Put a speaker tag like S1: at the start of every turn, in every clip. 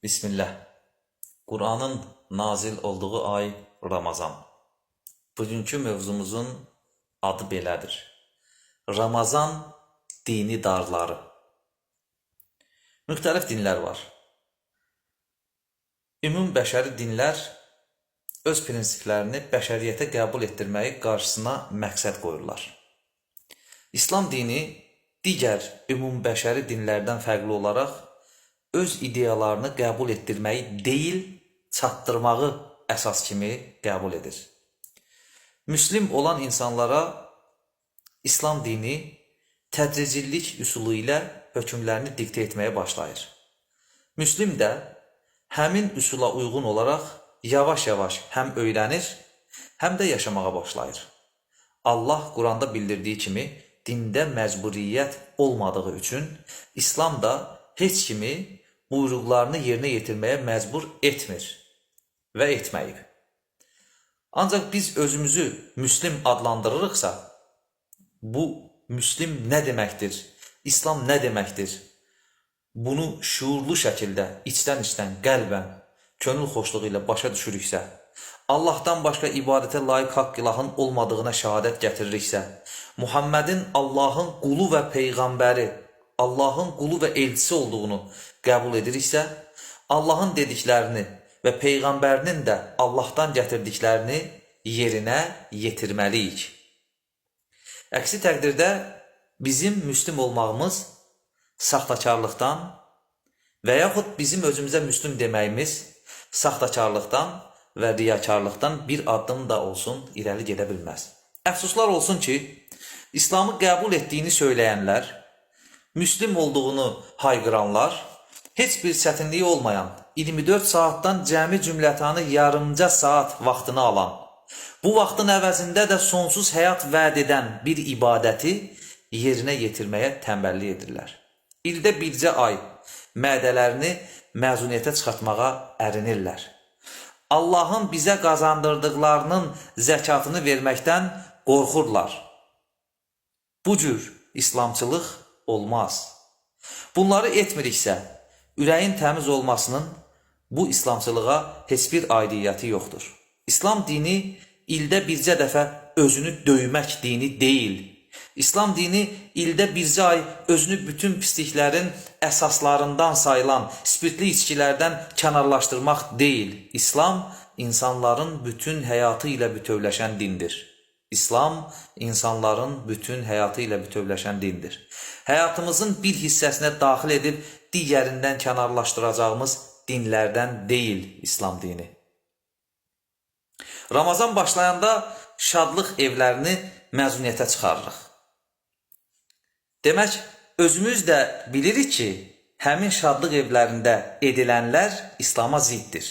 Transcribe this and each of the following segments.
S1: Bismillah. Kur'anın nazil olduğu ay Ramazan. Bugünkü mövzumuzun adı belədir. Ramazan dini darları. Müxtəlif dinlər var. Ümum bəşəri dinlər öz prinsiplərini bəşəriyyətə qəbul etdirməyi qarşısına məqsəd qoyurlar. İslam dini digər ümum bəşəri dinlərdən fərqli olaraq öz ideyalarını qəbul etdirməyi deyil, çatdırmağı əsas kimi qəbul edir. Müslim olan insanlara İslam dini tədricillik üsulu ilə hökmlərini diktə etməyə başlayır. Müslim də həmin üsula uyğun olaraq yavaş-yavaş həm öyrənir, həm də yaşamağa başlayır. Allah Quranda bildirdiyi kimi dində məcburiyyət olmadığı üçün İslam da heç kimi buyruqlarını yerinə yetirməyə məcbur etmir və etməyib. Ancaq biz özümüzü müslim adlandırırıqsa, bu müslim nə deməkdir, İslam nə deməkdir? Bunu şuurlu şəkildə, içdən-içdən, qəlbən, könül xoşluğu ilə başa düşürüksə, Allahdan başqa ibadətə layiq haqq ilahın olmadığına şəhadət gətiririksə, Muhammedin Allahın qulu və peyğəmbəri, Allahın qulu və elçisi olduğunu qəbul ediriksə, Allahın dediklərini və peyğəmbərinin də Allahdan gətirdiklərini yerinə yetirməliyik. Əksi təqdirdə bizim müslim olmağımız saxtakarlıqdan və yaxud bizim özümüzə müslim deməyimiz saxtakarlıqdan və riyakarlıqdan bir addım da olsun irəli gedə bilməz. Əfsuslar olsun ki, İslamı qəbul etdiyini söyləyənlər, müslim olduğunu hayqıranlar, heç bir çətinliyi olmayan 24 saatdan cəmi cümlətanı yarımca saat vaxtını alan, bu vaxtın əvəzində də sonsuz həyat vəd edən bir ibadəti yerinə yetirməyə tənbəllik edirlər. İldə bircə ay mədələrini məzuniyyətə çıxartmağa ərinirlər. Allahın bizə qazandırdıqlarının zəkatını verməkdən qorxurlar. Bu cür İslamçılıq olmaz. Bunları etmiriksə, ürəyin təmiz olmasının bu İslamçılığa heç bir aidiyyəti yoxdur. İslam dini ildə bircə dəfə özünü döymək dini deyil. İslam dini ildə bircə ay özünü bütün pisliklərin əsaslarından sayılan spirtli içkilərdən kənarlaşdırmaq deyil. İslam insanların bütün həyatı ilə bütövləşən dindir. İslam insanların bütün həyatı ilə bütövləşən dindir. Həyatımızın bir hissəsinə daxil edib digərindən kənarlaşdıracağımız dinlərdən deyil İslam dini. Ramazan başlayanda şadlıq evlərini məzuniyyətə çıxarırıq. Demək, özümüz də bilirik ki, həmin şadlıq evlərində edilənlər İslama ziddir.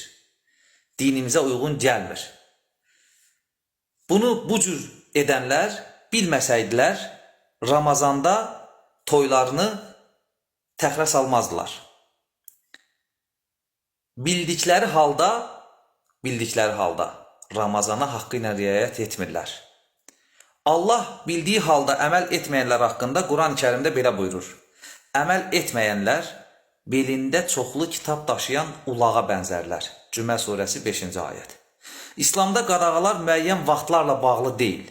S1: Dinimizə uyğun gəlmir. Bunu bu cür edənlər bilməsəydilər, Ramazanda toylarını təxirə salmazdılar. Bildikləri halda Ramazana haqqı ilə riayət etmirlər. Allah bildiyi halda əməl etməyənlər haqqında Quran-ı Kərimdə belə buyurur. Əməl etməyənlər belində çoxlu kitab daşıyan ulağa bənzərlər. Cümə surəsi 5-ci ayət. İslamda qadağalar müəyyən vaxtlarla bağlı deyil.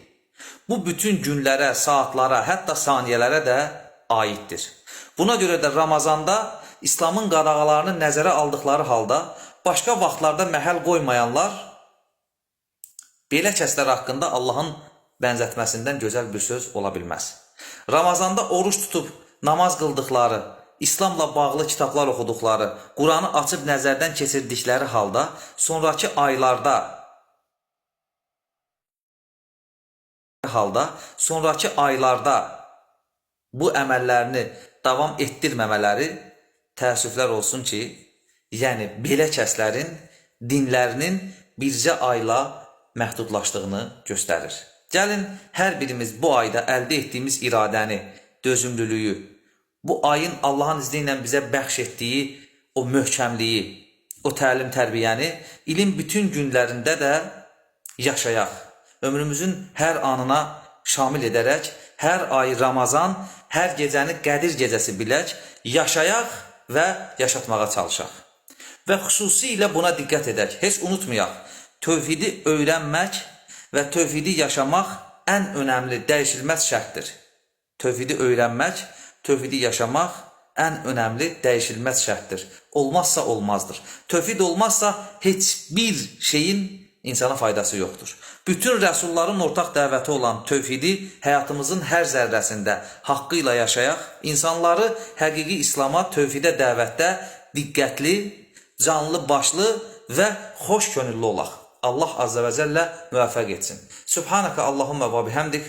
S1: Bu bütün günlərə, saatlara, hətta saniyələrə də aiddir. Buna görə də Ramazanda İslamın qadağalarını nəzərə aldıqları halda başqa vaxtlarda məhəl qoymayanlar belə kəslər haqqında Allahın bənzətməsindən gözəl bir söz ola bilməz. Ramazanda oruç tutub namaz qıldıqları, İslamla bağlı kitablar oxuduqları, Quranı açıb nəzərdən keçirdikləri halda sonrakı aylarda bu əməllərini davam etdirməmələri təəssüflər olsun ki, yəni belə kəslərin dinlərinin bircə ayla məhdudlaşdığını göstərir. Gəlin, hər birimiz bu ayda əldə etdiyimiz iradəni, dözümlülüyü, bu ayın Allahın izni ilə bizə bəxş etdiyi o möhkəmliyi, o təlim-tərbiyəni ilin bütün günlərində də yaşayaq. Ömrümüzün hər anına şamil edərək, hər ay Ramazan, hər gecəni Qədir gecəsi bilək, yaşayaq və yaşatmağa çalışaq. Və xüsusilə buna diqqət edək. Heç unutmayaq, tövhidi öyrənmək və tövhidi yaşamaq ən önəmli, dəyişilməz şərtdir. Tövhidi öyrənmək, tövhidi yaşamaq ən önəmli, dəyişilməz şərtdir. Olmazsa olmazdır. Tövhid olmazsa heç bir şeyin insana faydası yoxdur. Bütün rəsulların ortaq dəvəti olan tövhidi həyatımızın hər zərrəsində haqqı ilə yaşayaq, insanları həqiqi İslama, tövhidə dəvətdə diqqətli, canlı başlı və xoş könüllü olaq. Allah Azze və Cəllə müvəffəq etsin. Subhanəkə Allahumma və bihamdik.